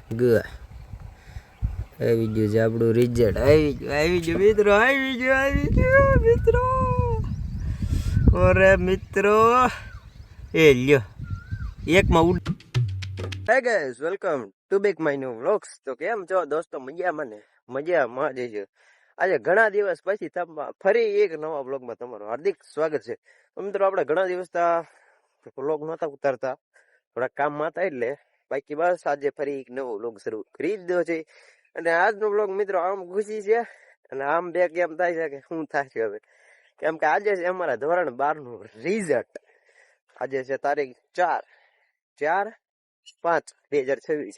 ગ આવી ગયું છે આપણું રિઝલ્ટ. આવી ગયું મિત્રો. ઓરે મિત્રો એ લ્યો એકમાં ઉડ. Hey guys, welcome to back my new vlogs. તો કેમ છો દોસ્તો? મજામાં જ છે. આજે ઘણા દિવસ પછી ફરી એક નવા વ્લોગમાં તમારું હાર્દિક સ્વાગત છે. મિત્રો આપણે ઘણા દિવસ વ્લોગ નહોતા ઉતારતા, થોડા કામમાં હતા, એટલે બાકી બસ આજે ફરી એક નવો વ્લોગ શરૂ કરી દીધો છે. અને આજનો વ્લોગ મિત્રો આમ ખુશી છે અને આમ બે કેમ થાય છે કે શું થાય છે હવે, કેમ કે આજે છે અમારા ધોરણ 12 નું રિઝલ્ટ. આજે છે તારીખ 4/5/2026.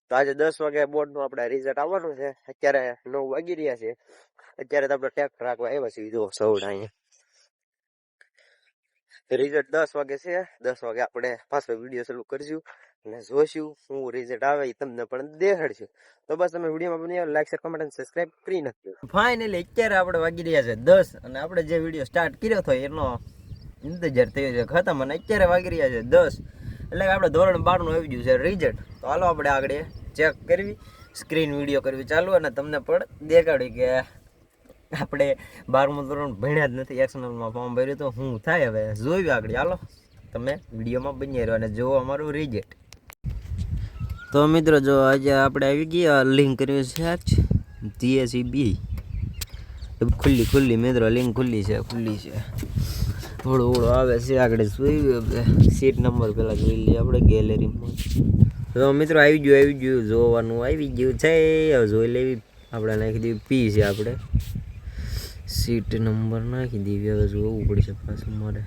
તો આજે 10 વાગે બોર્ડ નું આપણે રિઝલ્ટ આવવાનું છે. અત્યારે 9 વાગી રહ્યા છે. અત્યારે તો આપણે ટેક રાખવા આવ્યા છીએ. જો સૌડા અહીંયા રિઝલ્ટ 10 વાગે છે. 10 વાગે આપણે પાછો વિડીયો શરૂ કરીશું અને જોઈશું શું રિઝલ્ટ આવે એ તમને પણ દેખાડશું. તો બસ તમે વિડીયોમાં બની લાઈક શેર કમેન્ટ અને સબસ્ક્રાઇબ કરી નાખજો. ફાઇનલી અત્યારે આપણે વાગી રહ્યા છે 10 અને આપણે જે વિડીયો સ્ટાર્ટ કર્યો હતો એનો ઇંતજાર થયો છે ખતમ અને અત્યારે વાગી રહ્યા છે 10. એટલે કે આપણે ધોરણ 12 નું આવી ગયું છે રિઝલ્ટ. તો હાલો આપણે આગળ ચેક કરવી, સ્ક્રીન વિડીયો કરવી ચાલુ અને તમને પણ દેખાડ્યું કે આપણે 12મું ધોરણ ભણ્યા જ નથી. એક્સટર્નલમાં ફોર્મ ભર્યું તો શું થાય હવે જોયું આગળ. હાલો તમે વિડીયોમાં બની રહ્યો અને જુઓ અમારું રિઝલ્ટ. તો મિત્રો જો આજે આપણે આવી ગયા લિંક કર્યું છે GSEB ખુલ્લી મિત્રો લિંક ખુલ્લી છે. થોડું આવે છે આગળ જોઈ સીટ નંબર પેલા જોઈ લઈએ આપણે ગેલેરીમાં. તો મિત્રો આવી ગયું જોવાનું આવી ગયું છે. હવે જોઈ લેવી આપણે. નાખી દેવી પી છે, આપણે સીટ નંબર નાખી દેવી. હવે જોવું પડશે પાછું મારે.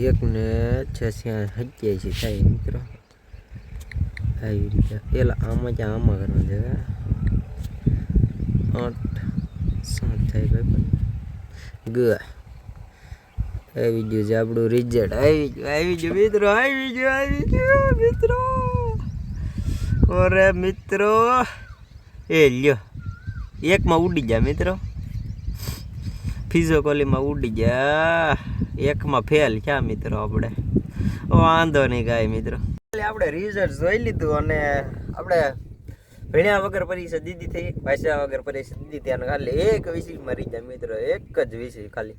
એક ને 87 થાય મિત્રો. આવી રીતે પેલા આમાં કરવા છે 8-7 થાય ભાઈ. ગ આવી ગયું છે આપણું રિઝલ્ટ. આવી ગયું મિત્રો. ઓરે મિત્રો એ લ્યો એકમાં ઉડી ગયા મિત્રો. ફિઝિકોલીમાં ઉડી ગયા, એકમાં ફેલ ક્યાં મિત્રો આપણે. વાંધો નહીં કાંઈ મિત્રો. આપણે રિઝલ્ટ જોઈ લીધું અને આપણે ભણ્યા વગર પરીક્ષા દીધી થઈ, ભાષા વગર પરીક્ષા દીધી. ત્યાં ખાલી એક વિષયમાં રહી જાય મિત્રો, એક જ વિષય ખાલી.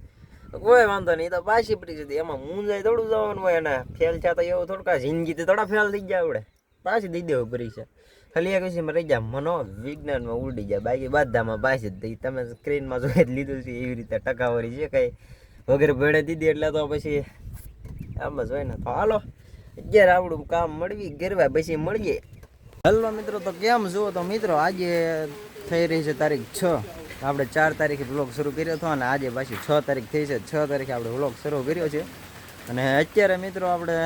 કોઈ વાંધો નહીં, તો પાછી પરીક્ષા હતી એમાં મૂંઝાય થોડું જવાનું હોય અને ફેલ થયા એવું થોડુંક જિંદગીથી થોડા ફેલ થઈ ગયા આપણે. પાછી દઈ દેવું પરીક્ષા. ખાલી એક વિષયમાં રહી જાય, મનોવિજ્ઞાનમાં ઉડી જાય, બાકી બધામાં પાછી જ દઈ. તમે સ્ક્રીનમાં જોઈ જ લીધું છે એવી રીતે ટકાવારી છે. કંઈ વગર ભણે દીધી એટલે તો પછી આમ જ હોય ને. તો હાલો અત્યારે આપણું કામ મળવી ગરવા પછી મળીએ. હલો મિત્રો, તો કેમ જુઓ તો મિત્રો આજે થઈ રહી છે તારીખ 6. આપણે 4 તારીખે વ્લોગ શરૂ કર્યો હતો અને આજે પાછી 6 તારીખ થઈ છે. 6 તારીખે આપણે વ્લોગ શરૂ કર્યો છે અને અત્યારે મિત્રો આપણે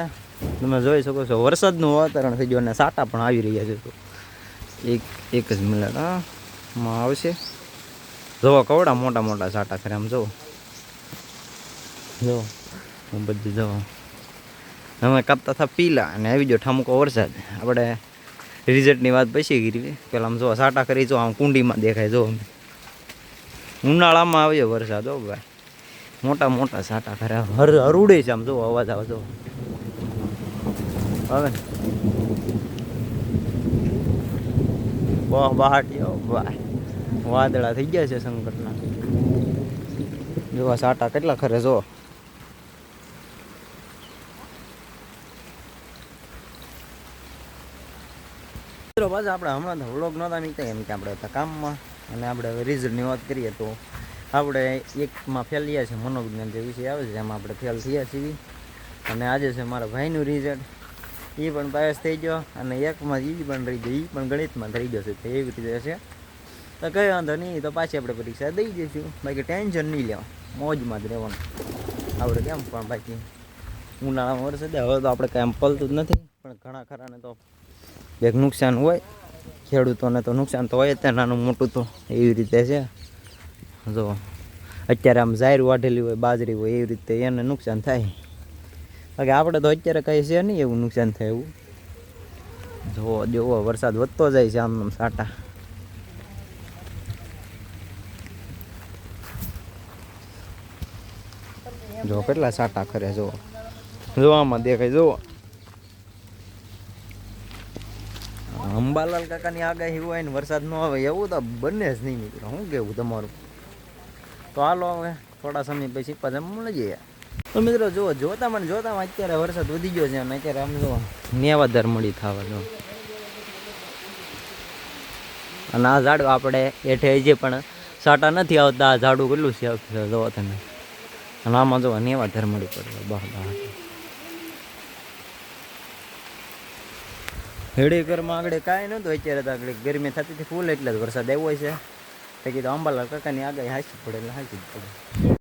તમે જોઈ શકો છો વરસાદનું વાતાવરણ થઈ ગયું અને સાટા પણ આવી રહ્યા છે. તો એક જ મિનિટ માં આવશે. જોવો કવડા મોટા સાટા ખરે આમ જો હું બધું જોવો. અમે કાપતા હતા પીલા અને આવી ગયો ઠામુકો વરસાદ. આપણે રિઝલ્ટની વાત પછી કરી પેલા આમ જો સાટા કરી જો આમ કુંડીમાં દેખાય. જો ઉનાળામાં આવ્યો વરસાદ. હો ભાઈ મોટા સાટા ખરે હરુડે છે આમ જો અવાજ આવે. જો હવે બહાટીઓ ભાઈ વાદળા થઈ ગયા છે સંકટના. જોવા સાટા કેટલા ખરે જો. પાછા આપણે હમણાં તો વ્લોગ નહોતા નીકળ્યા એમ કે આપણે હતા કામમાં. અને આપણે હવે રિઝલ્ટની વાત કરીએ તો આપણે એકમાં ફેલ થયા છે. મનોવિજ્ઞાન જે વિષય આવે છે એમાં આપણે ફેલ થયા છીએ. અને આજે છે મારા ભાઈનું રિઝલ્ટ. એ પણ પાસ થઈ ગયો અને એકમાં એ પણ રહી ગયો. એ પણ ગણિતમાં થઈ ગયો છે. તો એવી રીતે છે. તો કંઈ વાંધો નહીં, તો પાછી આપણે પરીક્ષા દઈ જઈશું. બાકી ટેન્શન નહીં લેવા, મોજમાં જ રહેવાનું આપણે. કેમ પણ બાકી ઉનાળામાં વરસાદ હવે તો આપણે કાંઈ પલતું જ નથી. પણ ઘણા ખરાને તો એક નુકસાન હોય, ખેડૂતોને તો નુકસાન તો હોય જ ત્યાં નાનું મોટું. તો એવી રીતે છે. જો અત્યારે આમ જાહેર વાઢેલી હોય, બાજરી હોય, એવી રીતે એને નુકસાન થાય. બાકી આપણે તો અત્યારે કંઈ છે નહીં એવું નુકસાન થાય એવું. જોવો વરસાદ વધતો જાય છે આમ સાટા. એમ જો કેટલા સાટા ખરે જો જોવામાં દેખાય જો અંબાલાલ કાકાની આગાહી હોય ને વરસાદ ન આવે એવું તો બને જ નહીં મિત્રો. શું કેવું તમારું? તો હાલો હવે થોડા સમય પછી પાછા મળી જઈએ. તો મિત્રો જુઓ જોતામાં અત્યારે વરસાદ વધી ગયો છે અને અત્યારે આમ જો નેવાધાર મળી થવા જો. અને આ ઝાડું આપણે હેઠે હજી પણ સાટા નથી આવતા. આ ઝાડું કેટલું છે જોવો તમે. અને આમાં જો નેવાધાર મળી પડે બહાર હેડીકરમાં આગળ કાંઈ નહોતું. અત્યારે તો આગળ ગરમી થતી હતી ફૂલ એટલે જ વરસાદ આવ્યો છે. તો કીધું અંબાલાલ કાકાની આગાહી હાચી પડે એટલે હાચી જ પડે.